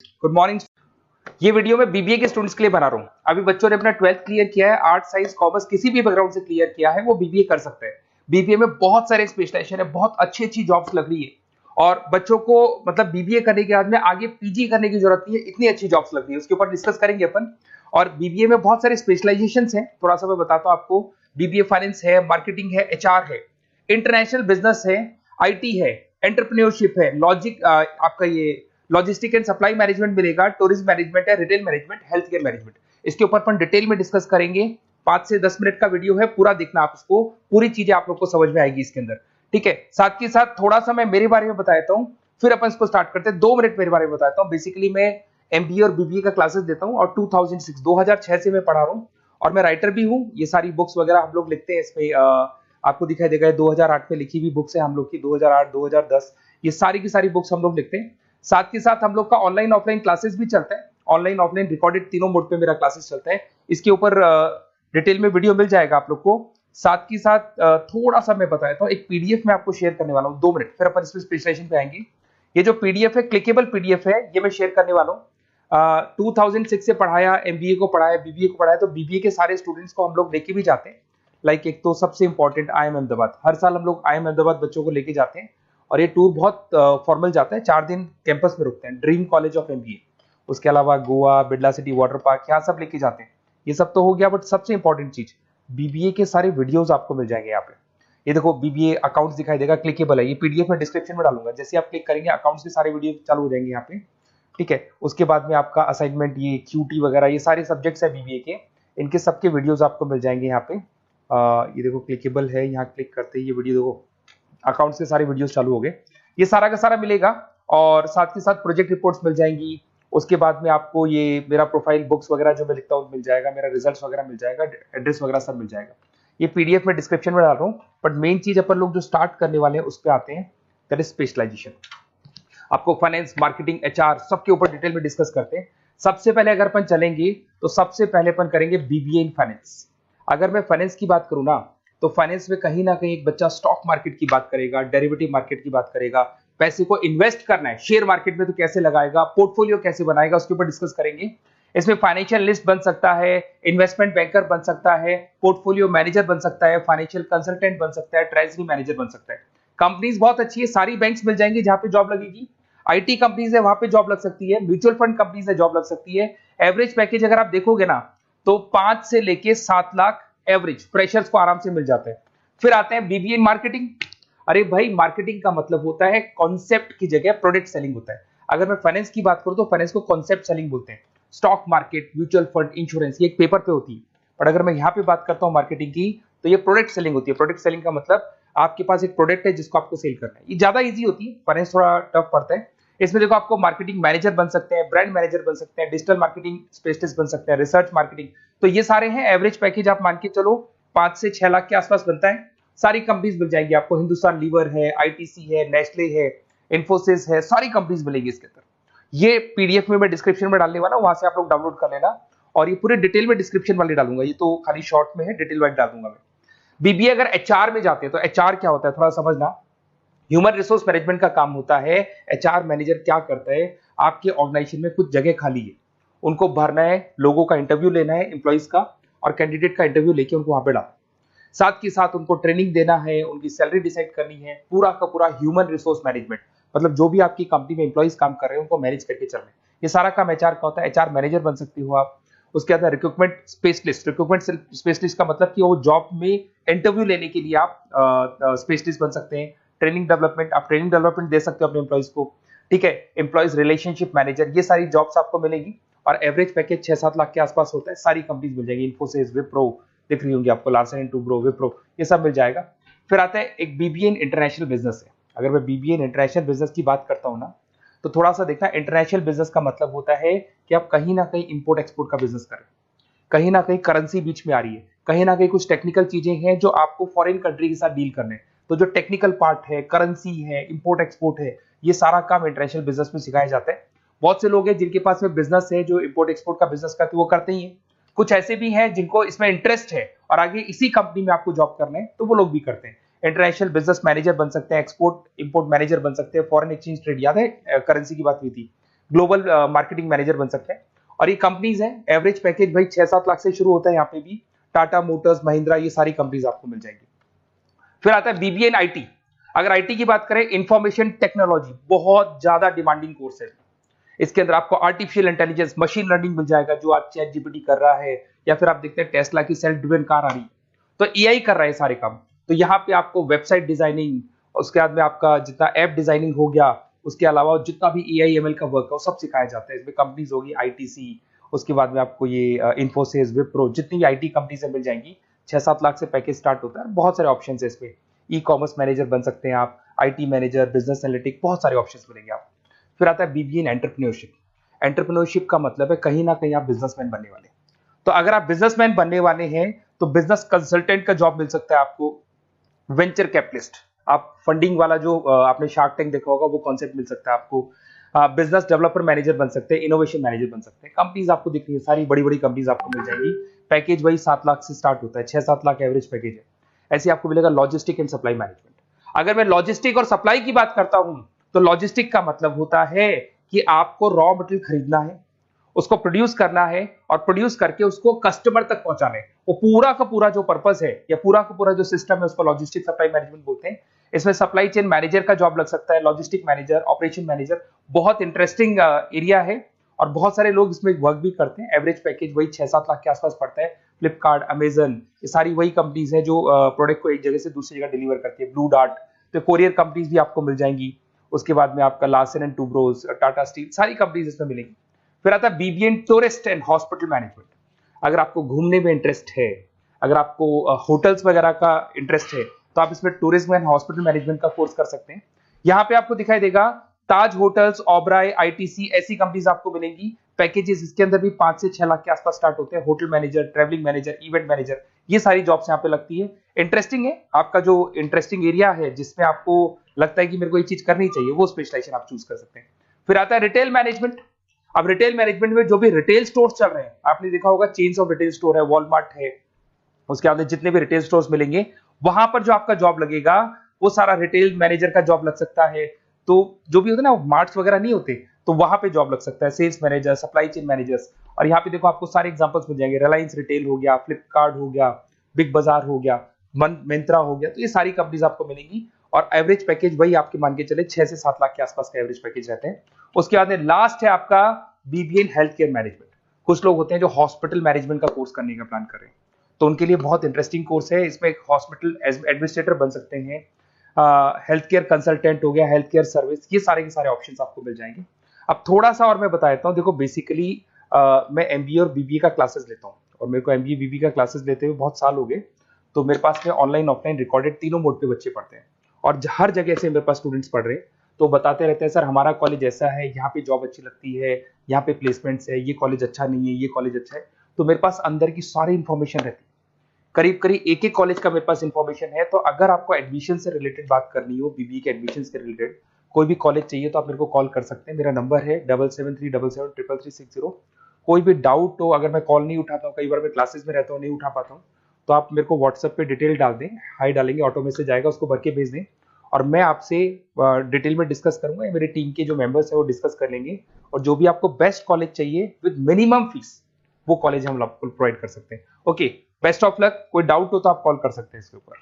Good morning. ये video मैं BBA के स्टूडेंट्स के लिए बना रहा हूँ। अभी बच्चों ने अपना 12th क्लियर किया है, आर्ट साइंस कॉमर्स किसी भी बैकग्राउंड से क्लियर किया है, वो बीबीए कर सकते हैं। बीबीए में बहुत सारे स्पेशलाइजेशन है, बहुत अच्छी अच्छी जॉब्स लग रही है और बच्चों को मतलब बीबीए करने के बाद में आगे पीजी करने की जरूरत नहीं है, इतनी अच्छी जॉब्स लग रही है, उसके ऊपर डिस्कस करेंगे अपन। और बीबीए में बहुत सारे स्पेशलाइजेशन है, थोड़ा सा मैं बताता हूँ आपको। बीबीए फाइनेंस है, मार्केटिंग है, एचआर है, इंटरनेशनल बिजनेस है, आईटी है, एंटरप्रेन्योरशिप है, लॉजिक आपका ये लॉजिस्टिक एंड सप्लाई मैनेजमेंट मिलेगा, टूरिज्म मैनेजमेंट है, retail management, health care management. इसके ऊपर अपन डिटेल में डिस्कस करेंगे। 5 से 10 मिनट का वीडियो है, पूरा देखना आप इसको, पूरी चीजें आप लोग को समझ में आएगी इसके अंदर। ठीक है, साथ के साथ थोड़ा सा मैं मेरे बारे में बताता हूँ, फिर अपन इसको स्टार्ट करते हैं। 2 मिनट मेरे बारे में बताता हूँ। बेसिकली मैं एमबीए और बीबीए का क्लासेस देता हूँ और 2006 से मैं पढ़ा रहा हूँ और मैं राइटर भी हूँ। ये सारी बुक्स वगैरह हम लोग लिखते हैं इसमें, आपको दिखाई देगा 2008 में लिखी हुई बुक्स है हम लोग की, 2008 2010 ये सारी की सारी बुक्स हम लोग लिखते हैं। साथ के साथ हम लोग का ऑनलाइन ऑफलाइन क्लासेस भी चलता है, ऑनलाइन ऑफलाइन रिकॉर्डेड तीनों मोड पे मेरा क्लासेस चलता है। इसके ऊपर डिटेल में वीडियो मिल जाएगा आप लोग को। साथ के साथ थोड़ा सा मैं बताता हूँ, एक पीडीएफ में आपको शेयर करने वाला हूँ, 2 मिनट, फिर अपन इसमें स्पेशलाइजेशन पे आएंगे। ये जो पीडीएफ है, क्लिकेबल पीडीएफ है, ये मैं शेयर करने वाला हूँ। 2006 से पढ़ाया, एमबीए को पढ़ाया, बीबीए को पढ़ाया, तो बीबीए के सारे स्टूडेंट्स को हम लोग लेके भी जाते हैं। लाइक एक तो सबसे इंपॉर्टेंट आईएम अहमदाबाद, हर साल हम लोग आईएम अहमदाबाद बच्चों को लेके जाते हैं और ये टूर बहुत फॉर्मल जाता है, 4 दिन कैंपस में रुकते हैं, ड्रीम कॉलेज ऑफ एमबीए। उसके अलावा Goa, Birla city water park, यहाँ सब लेके जाते हैं। ये सब तो हो गया, बट सबसे इंपॉर्टेंट चीज बीबीए के सारे वीडियोस आपको मिल जाएंगे यहाँ पे। ये देखो बीबीए अकाउंट्स दिखाई देगा, क्लिकेबल है, ये पीडीएफ में डिस्क्रिप्शन में डालूंगा। जैसे आप क्लिक करेंगे अकाउंट्स के सारे वीडियो चालू हो जाएंगे यहाँ पे। ठीक है, उसके बाद में आपका असाइनमेंट, ये क्यूटी वगैरह, ये सारे सब्जेक्ट्स है बीबीए के, इनके सबके वीडियोस आपको मिल जाएंगे यहाँ पे। ये देखो क्लिकेबल है, यहाँ क्लिक करते ही ये वीडियो देखो, अकाउंट्स के सारे वीडियोस चालू हो गए, ये सारा का सारा मिलेगा। और साथ के साथ प्रोजेक्ट रिपोर्ट्स मिल जाएंगी। उसके बाद में आपको ये मेरा प्रोफाइल बुक्स वगैरह जो मैं लिखता हूँ मिल जाएगा, मेरा रिजल्ट्स वगैरह मिल जाएगा, एड्रेस वगैरह सब मिल जाएगा। ये पीडीएफ में डिस्क्रिप्शन में डाल रहा हूँ, बट मेन चीज अपन लोग जो स्टार्ट करने वाले हैं उस पर आते हैं, दैट इज स्पेशलाइजेशन। आपको फाइनेंस, मार्केटिंग, एचआर सबके ऊपर डिटेल में डिस्कस करते हैं। सबसे पहले अगर अपन चलेंगे तो सबसे पहले अपन करेंगे बीबीए इन फाइनेंस। अगर मैं फाइनेंस की बात करूं ना, तो फाइनेंस में कहीं ना कहीं एक बच्चा स्टॉक मार्केट की बात करेगा, डेरिवेटिव मार्केट की बात करेगा, पैसे को इन्वेस्ट करना है शेयर मार्केट में तो कैसे लगाएगा, पोर्टफोलियो कैसे बनाएगा, उसके ऊपर डिस्कस करेंगे। इसमें फाइनेंशियल लिस्ट बन सकता है, इन्वेस्टमेंट बैंकर बन सकता है, पोर्टफोलियो मैनेजर बन सकता है, फाइनेंशियल कंसल्टेंट बन सकता है, ट्रेजरी मैनेजर बन सकता है। कंपनीज बहुत अच्छी है, सारी बैंक्स मिल जाएंगी जहां पे जॉब लगेगी। आईटी कंपनीज है, वहां पे जॉब लग सकती है, म्यूचुअल फंड कंपनीज है, जॉब लग सकती है। एवरेज पैकेज अगर आप देखोगे ना, तो 5 से लेके 7 लाख एवरेज फ्रेशर्स को आराम से मिल जाते हैं। फिर आते हैं बीबीए इन मार्केटिंग। अरे भाई, मार्केटिंग का मतलब होता है कॉन्सेप्ट की जगह प्रोडक्ट सेलिंग होता है। अगर मैं फाइनेंस की बात करूं तो फाइनेंस को कॉन्सेप्ट सेलिंग बोलते हैं। Stock market, mutual fund, insurance, ये एक पेपर पे होती है, बट अगर मैं यहाँ पे बात करता हूँ मार्केटिंग की, तो ये प्रोडक्ट सेलिंग होती है। प्रोडक्ट सेलिंग का मतलब आपके पास एक प्रोडक्ट है जिसको आपको सेल करना है। ये ज्यादा ईजी होती है, फाइनेंस थोड़ा टफ पड़ता है। इसमें देखो आपको मार्केटिंग मैनेजर बन सकते हैं, ब्रांड मैनेजर बन सकते हैं, डिजिटल मार्केटिंग स्पेशलिस्ट बन सकते हैं, रिसर्च मार्केटिंग, तो ये सारे हैं। एवरेज पैकेज आप मान के चलो 5 से 6 लाख के आसपास बनता है। सारी कंपनीज मिल जाएंगी आपको, हिंदुस्तान लीवर है, आईटीसी है, नेस्ले है, इन्फोसिस है, सारी कंपनीज मिलेगी इसके अंदर। ये पीडीएफ में मैं डिस्क्रिप्शन में डालने वाला हूं, वहां से आप लोग डाउनलोड कर लेना। और ये पूरे डिटेल में डिस्क्रिप्शन वाले डालूंगा, ये तो खाली शॉर्ट में है, डिटेल वाइज डाल दूंगा मैं। बीबीए अगर एचआर में जाते हैं तो एचआर क्या होता है थोड़ा समझना। ह्यूमन रिसोर्स मैनेजमेंट का काम होता है। एचआर मैनेजर क्या करता है, आपके ऑर्गेनाइजेशन में कुछ जगह खाली है, उनको भरना है, लोगों का इंटरव्यू लेना है, एम्प्लॉइज का और कैंडिडेट का इंटरव्यू लेके उनको वहां पे डालना है। साथ के साथ उनको ट्रेनिंग देना है, उनकी सैलरी डिसाइड करनी है, पूरा का पूरा ह्यूमन रिसोर्स मैनेजमेंट, मतलब जो भी आपकी कंपनी में एम्प्लॉइज काम कर रहे हैं उनको मैनेज करके चलना है। ये सारा काम एचआर का होता है। एचआर मैनेजर बन सकती हो आप। उसके बाद रिक्रूटमेंट स्पेशलिस्ट। रिक्रूटमेंट स्पेशलिस्ट का मतलब कि वो जॉब में इंटरव्यू लेने के लिए आप स्पेशलिस्ट बन सकते हैं। ट्रेनिंग डेवलपमेंट, आप ट्रेनिंग डेवलपमेंट दे सकते हो अपने एम्प्लॉइज को। ठीक है, एम्प्लॉइज रिलेशनशिप मैनेजर, ये सारी जॉब्स आपको मिलेगी और एवरेज पैकेज 6-7 लाख के आसपास होता है। सारी कंपनीज मिल जाएगी, इन्फोसिस, विप्रो दिख रही होंगी आपको, लार्सन एंड टुब्रो, विप्रो, ये सब मिल जाएगा। फिर आता है एक बीबीए इन इंटरनेशनल बिजनेस है। अगर मैं बीबीए इन इंटरनेशनल बिजनेस की बात करता हूँ ना, तो थोड़ा सा देखना, इंटरनेशनल बिजनेस का मतलब होता है कि आप कहीं ना कहीं इंपोर्ट एक्सपोर्ट का बिजनेस करें, कहीं ना कहीं करेंसी बीच में आ रही है, कहीं ना कहीं कुछ टेक्निकल चीजें हैं जो आपको फॉरेन कंट्री के साथ डील करने हैं। तो जो टेक्निकल पार्ट है, करेंसी है, इंपोर्ट एक्सपोर्ट है, ये सारा काम इंटरनेशनल बिजनेस में सिखाया जाता है। बहुत से लोग हैं जिनके पास में बिजनेस है, जो इंपोर्ट एक्सपोर्ट का बिजनेस करते हैं, वो करते ही हैं। कुछ ऐसे भी हैं जिनको इसमें इंटरेस्ट है और आगे इसी कंपनी में आपको जॉब करना है, तो वो लोग भी करते हैं। इंटरनेशनल बिजनेस मैनेजर बन सकते हैं, एक्सपोर्ट इंपोर्ट मैनेजर बन सकते हैं, फॉरेन एक्सचेंज ट्रेड, याद है करेंसी की बात हुई थी, ग्लोबल मार्केटिंग मैनेजर बन सकते हैं। और ये कंपनीज है, एवरेज पैकेज भाई 6-7 लाख से शुरू होता है। यहाँ पे भी टाटा मोटर्स, महिंद्रा, ये सारी कंपनीज आपको मिल जाएंगी। फिर आता है बीबीए इन आईटी। अगर आईटी की बात करें, इंफॉर्मेशन टेक्नोलॉजी बहुत ज्यादा डिमांडिंग कोर्स है। इसके अंदर आपको आर्टिफिशियल इंटेलिजेंस, मशीन लर्निंग मिल जाएगा, जो आज चैट जीपीटी कर रहा है, या फिर आप देखते हैं टेस्ला की सेल्फ ड्रिवन कार आ रही है, तो एआई कर रहा है सारे काम। तो यहाँ पे आपको वेबसाइट डिजाइनिंग, उसके बाद में आपका जितना ऐप डिजाइनिंग हो गया, उसके अलावा जितना भी एआई एमएल का वर्क है वो सब सिखाया जाता है। इसमें कंपनीज होगी आईटीसी, उसके बाद में आपको ये इन्फोसिस, विप्रो, जितनी भी आईटी कंपनीज मिल जाएंगी। 6-7 लाख से पैकेज स्टार्ट होता है। बहुत सारे ऑप्शन है इसमें। ई कॉमर्स मैनेजर बन सकते हैं आप, आईटी मैनेजर, बिजनेस एनालिटिक, बहुत सारे ऑप्शंस मिलेंगे आप। फिर आता है बीबीए इन एंटरप्रेन्योरशिप। एंटरप्रेन्योरशिप का मतलब है कहीं ना कहीं आप बिजनेसमैन बनने वाले हैं। तो अगर आप बिजनेसमैन बनने वाले हैं तो बिजनेस कंसल्टेंट का जॉब मिल सकता है आपको। वेंचर कैपिटलिस्ट, आप फंडिंग वाला जो आपने शार्क टैंक देखा होगा, वो कॉन्सेप्ट मिल सकता है आपको। बिजनेस डेवलपर मैनेजर बन सकते हैं, इनोवेशन मैनेजर बन सकते हैं। कंपनीज आपको दिख रही है, सारी बड़ी बड़ी कंपनीज आपको मिल जाएंगी। पैकेज वही 7 लाख से स्टार्ट होता है, 6-7 लाख एवरेज पैकेज है। ऐसे आपको मिलेगा लॉजिस्टिक एंड सप्लाई मैनेजमेंट। अगर मैं लॉजिस्टिक और सप्लाई की बात करता हूं, तो लॉजिस्टिक का मतलब होता है कि आपको रॉ मटेरियल खरीदना है, उसको प्रोड्यूस करना है, और प्रोड्यूस करके उसको कस्टमर तक पहुंचाना है। वो पूरा का पूरा जो पर्पस है या पूरा का पूरा जो सिस्टम है, उसको लॉजिस्टिक सप्लाई मैनेजमेंट बोलते हैं। इसमें सप्लाई चेन मैनेजर का जॉब लग सकता है, लॉजिस्टिक मैनेजर, ऑपरेशन मैनेजर। बहुत इंटरेस्टिंग एरिया है और बहुत सारे लोग इसमें वर्क भी करते हैं। एवरेज पैकेज वही 6-7 लाख के आसपास पड़ता है। फ्लिपकार्ट, अमेजन, ये सारी वही कंपनीज है जो प्रोडक्ट को एक जगह से दूसरी जगह डिलीवर करती है। ब्लू डार्ट, तो कोरियर कंपनीज भी आपको मिल जाएंगी। उसके बाद में आपका Larsen and Toubro, Tata steel, सारी कंपनीज इसमें मिलेंगी। फिर आता है BBA in tourist and hospital management. अगर आपको घूमने में इंटरेस्ट है, अगर आपको होटल्स वगैरह का इंटरेस्ट है, तो आप इसमें टूरिज्म एंड हॉस्पिटल मैनेजमेंट का कोर्स कर सकते हैं। यहाँ पे आपको दिखाई देगा ताज होटल्स, ओबराय, आईटीसी, ऐसी कंपनीज आपको मिलेंगी। पैकेजेस इसके अंदर भी 5 से 6 लाख के आसपास स्टार्ट होते हैं। Hotel manager, travelling manager, event manager, ये सारी जॉब्स यहाँ पे लगती है। इंटरेस्टिंग है, आपका जो इंटरेस्टिंग एरिया है जिसमें आपको लगता है कि मेरे को ये चीज करनी चाहिए, वो स्पेशलाइजेशन आप चूज कर सकते हैं। फिर आता है रिटेल मैनेजमेंट। अब रिटेल मैनेजमेंट में जो भी रिटेल स्टोर्स चल रहे हैं, आपने देखा होगा चेन्स ऑफ रिटेल स्टोर है, वॉलमार्ट है, उसके बाद जितने भी रिटेल स्टोर्स मिलेंगे, वहां पर जो आपका जॉब लगेगा वो सारा रिटेल मैनेजर का जॉब लग सकता है। तो जो भी होता है ना, मार्ट्स वगैरह नहीं होते, तो वहां पे जॉब लग सकता है, sales manager, supply chain managers. और यहाँ पे देखो आपको सारे एग्जांपल्स मिल जाएंगे। रिलायंस रिटेल हो गया, फ्लिपकार्ट हो गया, बिग बाजार हो गया, मिंत्रा हो गया, तो ये सारी कंपनीज आपको मिलेंगी। और एवरेज पैकेज वही आपके मान के चले 6 से 7 लाख के आसपास का एवरेज पैकेज रहते हैं। उसके बाद में लास्ट है आपका BBA in health care management. कुछ लोग होते हैं जो हॉस्पिटल मैनेजमेंट का कोर्स करने का प्लान कर रहे हैं, तो उनके लिए बहुत इंटरेस्टिंग कोर्स है। इसमें एक हॉस्पिटल एडमिनिस्ट्रेटर बन सकते हैं, हेल्थ केयर कंसल्टेंट हो गया, हेल्थ केयर सर्विस, ये सारे के सारे ऑप्शंस आपको मिल जाएंगे। अब थोड़ा सा और मैं बता देता हूँ। देखो बेसिकली मैं एमबीए और बीबीए का क्लासेस लेता हूँ, और मेरे को एमबीए बीबीए का क्लासेस लेते हुए बहुत साल हो गए। तो मेरे पास में ऑनलाइन ऑफलाइन रिकॉर्डेड तीनों मोड पे बच्चे पढ़ते हैं, और हर जगह से मेरे पास स्टूडेंट्स पढ़ रहे हैं। तो बताते रहते हैं, सर हमारा कॉलेज ऐसा है, यहाँ पे जॉब अच्छी लगती है, यहाँ पे प्लेसमेंट्स है, ये कॉलेज अच्छा नहीं है, ये कॉलेज अच्छा है। तो मेरे पास अंदर की सारी इंफॉर्मेशन रहती है, करीब करीब एक एक कॉलेज का मेरे पास इंफॉर्मेशन है। तो अगर आपको एडमिशन से रिलेटेड बात करनी हो, बीबीए के एडमिशन से रिलेटेड कोई भी कॉलेज चाहिए, तो आप मेरे को कॉल कर सकते हैं। मेरा नंबर है 7737733360। कोई भी डाउट हो, अगर मैं कॉल नहीं उठाता हूँ, कई बार मैं क्लासेस में रहता हूँ, नहीं उठा पाता हूँ, तो आप मेरे को व्हाट्सएप पे डिटेल डाल दें, हाई डालेंगे, ऑटो मैसेज आएगा, उसको भर के भेज दें, और मैं आपसे डिटेल में डिस्कस करूंगा। मेरी टीम के जो मेंबर्स हैं वो डिस्कस कर लेंगे, और जो भी आपको बेस्ट कॉलेज चाहिए विद मिनिमम फीस, वो कॉलेज हम आपको प्रोवाइड कर सकते हैं। Okay, best of luck. कोई डाउट हो तो आप कॉल कर सकते हैं इसके ऊपर।